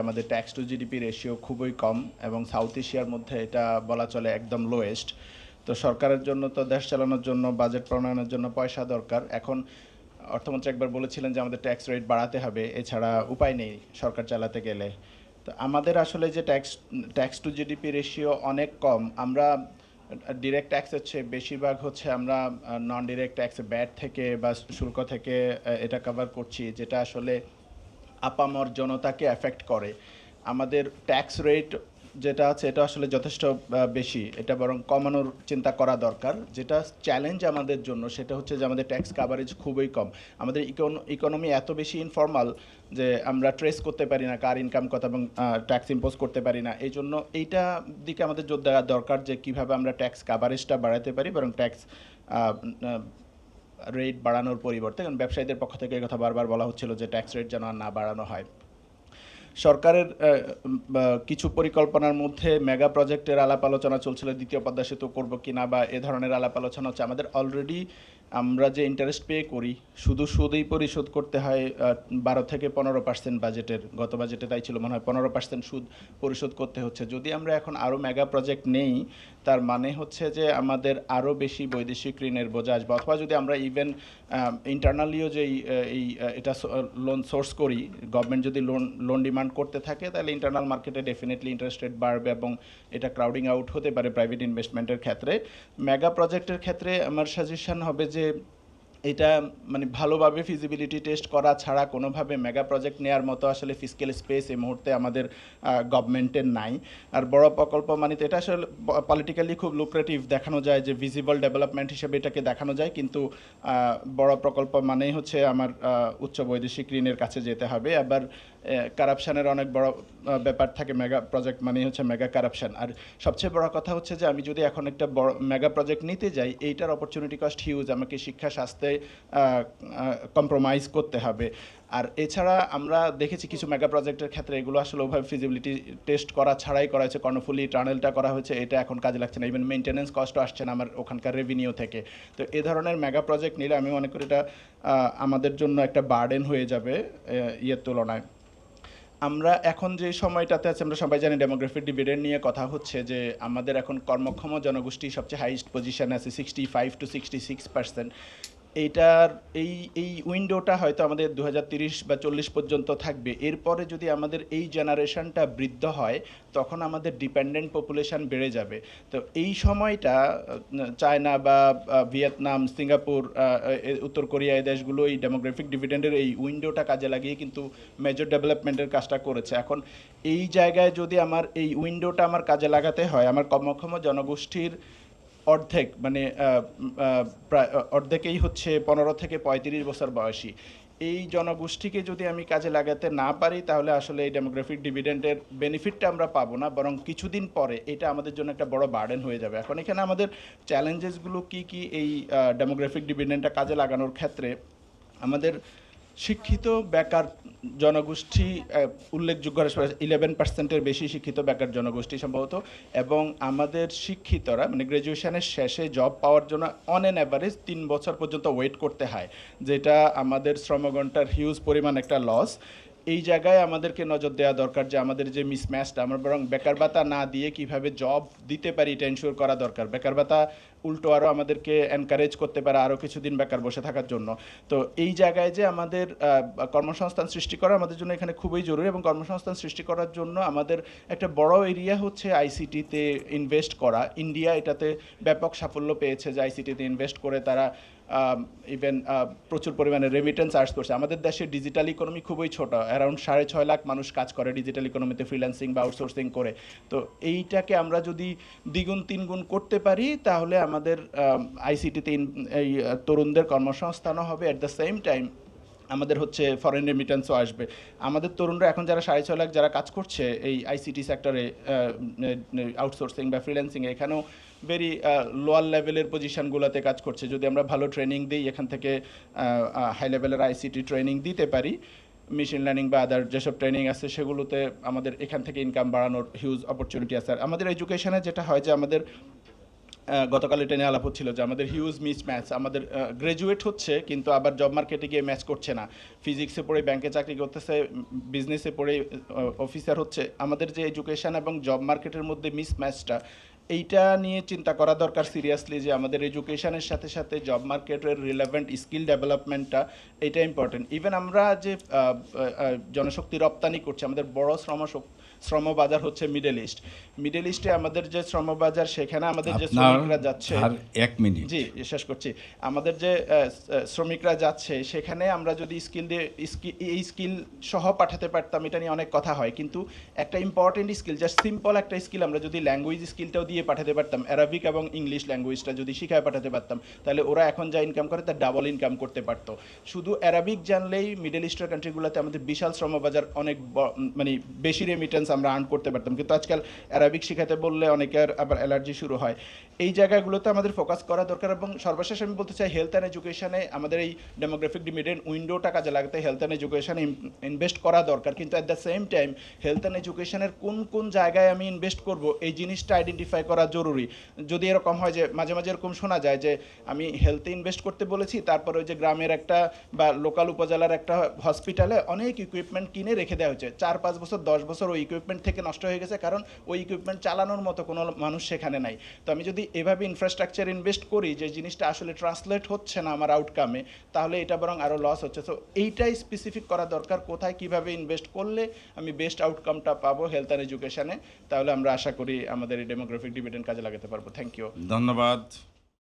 আমাদের tax two GDP ratio খুবই কম এবং সাউথ এশিয়ার মধ্যে এটা বলা চলে একদম লোয়েস্ট। তো সরকারের জন্য তো দেশ চালানোর জন্য বাজেট প্রণয়নের জন্য পয়সা দরকার। এখন অর্থমন্ত্রী একবার বলেছিলেন যে আমাদের ট্যাক্স রেট বাড়াতে হবে, এছাড়া উপায় নেই সরকার চালাতে গেলে। তো আমাদের আসলে যে ট্যাক্স টু জিডিপি রেশিও অনেক কম। আমরা ডিরেক্ট ট্যাক্স হচ্ছে বেশিরভাগ হচ্ছে আমরা নন ডিরেক্ট ট্যাক্স ব্যাট থেকে বা শুল্ক থেকে এটা কভার করছি, যেটা আসলে আপামর জনতাকে অ্যাফেক্ট করে। আমাদের ট্যাক্স রেট যেটা আছে এটা আসলে যথেষ্ট বেশি, এটা বরং কমানোর চিন্তা করা দরকার। যেটা চ্যালেঞ্জ আমাদের জন্য সেটা হচ্ছে যে আমাদের ট্যাক্স কাভারেজ খুবই কম। আমাদের ইকোনমি এত বেশি ইনফর্মাল যে আমরা ট্রেস করতে পারি না কার ইনকাম কত এবং ট্যাক্স ইম্পোজ করতে পারি না। এই জন্য এইটা দিকে আমাদের জোর দেওয়া দরকার যে কীভাবে আমরা ট্যাক্স কাভারেজটা বাড়াতে পারি, বরং ট্যাক্স রেট বাড়ানোর পরিবর্তে। কারণ ব্যবসায়ীদের পক্ষ থেকে এই কথা বারবার বলা হচ্ছিল যে ট্যাক্স রেট যেন আর না বাড়ানো হয়। সরকারের কিছু পরিকল্পনার মধ্যে মেগা প্রজেক্টের আলাপ আলোচনা চলছিল, দ্বিতীয় পদ্মা সেতু করবো কিনা বা এ ধরনের আলাপ আলোচনা হচ্ছে। আমাদের অলরেডি আমরা যে ইন্টারেস্ট পে করি, শুধু সুদেই পরিশোধ করতে হয় 12 থেকে 15% বাজেটের। গত বাজেটে তাই ছিল, মনে হয় 15% সুদ পরিশোধ করতে হচ্ছে। যদি আমরা এখন আরও মেগা প্রজেক্ট নেই, তার মানে হচ্ছে যে আমাদের আরও বেশি বৈদেশিক ঋণের বোঝা আসবে। অথবা যদি আমরা ইভেন ইন্টারনালিও যেই এটা লোন সোর্স করি, গভর্নমেন্ট যদি লোন ডিমান্ড করতে থাকে, তাহলে ইন্টারনাল মার্কেটে ডেফিনেটলি ইন্টারেস্ট রেট বাড়বে এবং এটা ক্রাউডিং আউট হতে পারে প্রাইভেট ইনভেস্টমেন্টের ক্ষেত্রে। মেগা প্রজেক্টের ক্ষেত্রে আমার সাজেশন হবে যে এটা মানে ভালোভাবে ফিজিবিলিটি টেস্ট করা ছাড়া কোনোভাবে মেগা প্রজেক্ট নেওয়ার মতো আসলে ফিজিক্যাল স্পেস এই মুহূর্তে আমাদের গভর্নমেন্টের নাই। আর বড় প্রকল্প মানে তো এটা আসলে পলিটিক্যালি খুব লুক্রেটিভ দেখানো যায়, যে ভিজিবল ডেভেলপমেন্ট হিসেবে এটাকে দেখানো যায়, কিন্তু বড় প্রকল্প মানেই হচ্ছে আমার উচ্চ বৈদেশিক ঋণের কাছে যেতে হবে। আবার কারাপশানের অনেক বড় ব্যাপার থাকে, মেগা প্রজেক্ট মানেই হচ্ছে মেগা কারাপশান। আর সবচেয়ে বড় কথা হচ্ছে যে আমি যদি এখন একটা বড় মেগা প্রজেক্ট নিতে যাই, এইটার অপরচুনিটি কস্ট হিউজ, আমাকে শিক্ষা স্বাস্থ্যে কম্প্রোমাইজ করতে হবে। আর এছাড়া আমরা দেখেছি কিছু মেগা প্রজেক্টের ক্ষেত্রে এগুলো আসলে ওভাবে ফিজিবিলিটি টেস্ট করা ছাড়াই করা হয়েছে। কর্ণফুলী টানেলটা করা হয়েছে, এটা এখন কাজে লাগছে না, ইভেন মেনটেন্যান্স কস্টও আসছে না আমার ওখানকার রেভিনিউ থেকে। তো এ ধরনের মেগা প্রজেক্ট নিলে আমি মনে করি এটা আমাদের জন্য একটা বার্ডেন হয়ে যাবে ইয়ের তুলনায়। আমরা এখন যে সময়টাতে আছি, আমরা সবাই জানি ডেমোগ্রাফিক ডিভিডেন্ড নিয়ে কথা হচ্ছে, যে আমাদের এখন কর্মক্ষম জনগোষ্ঠী সবচেয়ে হাইস্ট পজিশনে আছে, 65 to 66%। এইটার এই উইন্ডোটা হয়তো আমাদের 2030 বা 40 পর্যন্ত থাকবে। এরপরে যদি আমাদের এই জেনারেশনটা বৃদ্ধ হয়, তখন আমাদের ডিপেন্ডেন্ট পপুলেশন বেড়ে যাবে। তো এই সময়টা চায়না বা ভিয়েতনাম, সিঙ্গাপুর, উত্তর কোরিয়া, এই দেশগুলো এই ডেমোগ্রাফিক ডিভিডেন্ডের এই উইন্ডোটা কাজে লাগিয়ে কিন্তু মেজর ডেভেলপমেন্টের কাজটা করেছে। এখন এই জায়গায় যদি আমার এই উইন্ডোটা আমার কাজে লাগাতে হয়, আমার কর্মক্ষম জনগোষ্ঠীর অর্ধেক মানে প্রায় অর্ধেকেই হচ্ছে 15 থেকে 35 বছর বয়সী, এই জনগোষ্ঠীকে যদি আমি কাজে লাগাতে না পারি, তাহলে আসলে এই ডেমোগ্রাফিক ডিভিডেন্ডের বেনিফিটটা আমরা পাবো না, বরং কিছুদিন পরে এটা আমাদের জন্য একটা বড় বার্ডেন হয়ে যাবে। এখন এখানে আমাদের চ্যালেঞ্জেসগুলো কি কি এই ডেমোগ্রাফিক ডিভিডেন্ডটা কাজে লাগানোর ক্ষেত্রে? আমাদের শিক্ষিত বেকার জনগোষ্ঠী উল্লেখযোগ্য 11%-এর বেশি শিক্ষিত বেকার জনগোষ্ঠী সম্ভবত, এবং আমাদের শিক্ষিতরা মানে গ্র্যাজুয়েশনের শেষে জব পাওয়ার জন্য অন অ্যান অ্যাভারেজ 3 বছর পর্যন্ত ওয়েট করতে হয়, যেটা আমাদের শ্রমঘণ্টার হিউজ পরিমাণ একটা লস। এই জায়গায় আমাদেরকে নজর দেওয়া দরকার যে আমাদের যে মিসম্যাচটা, আমরা বরং বেকার ভাতা না দিয়ে কিভাবে জব দিতে পারি এটা এনশিওর করা দরকার। বেকার ভাতা উল্টো আরও আমাদেরকে এনকারেজ করতে পারে আরও কিছুদিন বেকার বসে থাকার জন্য। তো এই জায়গায় যে আমাদের কর্মসংস্থান সৃষ্টি করা আমাদের জন্য এখানে খুবই জরুরি, এবং কর্মসংস্থান সৃষ্টি করার জন্য আমাদের একটা বড় এরিয়া হচ্ছে আইসিটিতে ইনভেস্ট করা। ইন্ডিয়া এটাতে ব্যাপক সাফল্য পেয়েছে যে আইসিটিতে ইনভেস্ট করে তারা ইভেন প্রচুর পরিমাণে রেমিটেন্স আর্জ করছে। আমাদের দেশে ডিজিটাল ইকোনমি খুবই ছোট, অ্যারাউন্ড 6.5 লাখ মানুষ কাজ করে ডিজিটাল ইকোনমিতে ফ্রিল্যান্সিং বা আউটসোর্সিং করে। তো এইটাকে আমরা যদি দ্বিগুণ তিনগুণ করতে পারি, তাহলে আমাদের আইসিটিতে এই তরুণদের কর্মসংস্থানও হবে, অ্যাট দ্য সেম টাইম আমাদের হচ্ছে ফরেন রেমিটেন্সও আসবে। আমাদের তরুণরা এখন যারা 6.5 লাখ যারা কাজ করছে এই আইসিটি সেক্টরে, আউটসোর্সিং বা ফ্রিল্যান্সিং, এখানেও ভেরি লোয়ার লেভেলের পজিশনগুলোতে কাজ করছে। যদি আমরা ভালো ট্রেনিং দিই, এখান থেকে হাই লেভেলের আইসিটি ট্রেনিং দিতে পারি, মেশিন লার্নিং বা আদার যেসব ট্রেনিং আছে সেগুলোতে আমাদের এখান থেকে ইনকাম বাড়ানোর হিউজ অপরচুনিটি আছে। আর আমাদের এডুকেশনে যেটা হয় যে আমাদের গতকাল এটা নিয়ে আলাপ হচ্ছিল যে আমাদের হিউজ মিস ম্যাচ, আমাদের গ্রাজুয়েট হচ্ছে কিন্তু আবার জব মার্কেটে গিয়ে ম্যাচ করছে না, ফিজিক্সে পড়ে ব্যাংকে চাকরি করতেছে, বিজনেসে পড়ে অফিসার হচ্ছে। আমাদের যে এডুকেশন এবং জব মার্কেটের মধ্যে মিস ম্যাচটা, এইটা নিয়ে চিন্তা করা দরকার সিরিয়াসলি, যে আমাদের এডুকেশনের সাথে সাথে জব মার্কেটের রিলেভেন্ট স্কিল ডেভেলপমেন্টটা এটা ইম্পর্টেন্ট। ইভেন আমরা যে জনশক্তি রপ্তানি করছি, আমাদের বড় শ্রমবাজার হচ্ছে মিডল ইস্টে আমাদের যে শ্রমবাজার, সেখানে আমাদের যে শ্রমিকরা যাচ্ছে, 1 মিনিট। জি শেষ করছি, আমাদের যে শ্রমিকরা যাচ্ছে সেখানে আমরা যদি স্কিল দিয়ে এই স্কিল সহ পাঠাতে পারতাম, এটা নিয়ে অনেক কথা হয়, কিন্তু একটা ইম্পর্টেন্ট স্কিল, জাস্ট সিম্পল একটা স্কিল আমরা যদি ল্যাঙ্গুয়েজ স্কিলটাও দিয়ে পাঠাতে পারতাম, অ্যারাবিক এবং ইংলিশ ল্যাঙ্গুয়েজটা যদি শিখায় পাঠাতে পারতাম, তাহলে ওরা এখন যা ইনকাম করে তার ডাবল ইনকাম করতে পারতো। শুধু অ্যারাবিক জানলেই মিডল ইস্টের কান্ট্রিগুলোতে আমাদের বিশাল শ্রমবাজার, অনেক মানে বেশি রেমিটেন্স আমরা আর্ন করতে পারতাম, কিন্তু আজকাল অ্যারাবিক শিখাতে বললে অনেকের আবার অ্যালার্জি শুরু হয়। এই জায়গাগুলোতে আমাদের ফোকাস করা দরকার। এবং সর্বশেষ আমি বলতে চাই, হেলথ অ্যান্ড এডুকেশনে আমাদের এই ডেমোগ্রাফিক ডিভিডেন্ড উইন্ডোটা কাজে লাগাতে হেলথ অ্যান্ড এডুকেশনে ইনভেস্ট করা দরকার, কিন্তু at the same time health and এডুকেশনের কোন কোন জায়গায় আমি ইনভেস্ট করব এই জিনিসটা আইডেন্টিফাই করা জরুরি। যদি এরকম হয় যে মাঝে মাঝে এরকম শোনা যায় যে আমি হেলথে ইনভেস্ট করতে বলেছি, তারপরে ওই যে গ্রামের একটা বা লোকাল উপজেলার একটা হসপিটালে অনেক ইকুইপমেন্ট কিনে রেখে দেওয়া হয়েছে, 4-5 বছর 10 বছর ওই ইকুইপমেন্ট থেকে নষ্ট হয়ে গেছে, কারণ ওই ইকুইপমেন্ট চালানোর মতো কোনো মানুষ সেখানে নাই। তো আমি যদি এভাবে ইনফ্রাস্ট্রাকচার ইনভেস্ট করি যে জিনিসটা আসলে ট্রান্সলেট হচ্ছে না আমার আউটকামে, তাহলে এটা বরং আরও লস হচ্ছে। তো এইটাই স্পেসিফিক করা দরকার, কোথায় কিভাবে ইনভেস্ট করলে আমি বেস্ট আউটকামটা পাবো হেলথ অ্যান্ড এডুকেশনে, তাহলে আমরা আশা করি আমাদের এই ডেমোগ্রাফিক ডিভিডেন্ড কাজে লাগাতে পারবো। Thank you. ধন্যবাদ।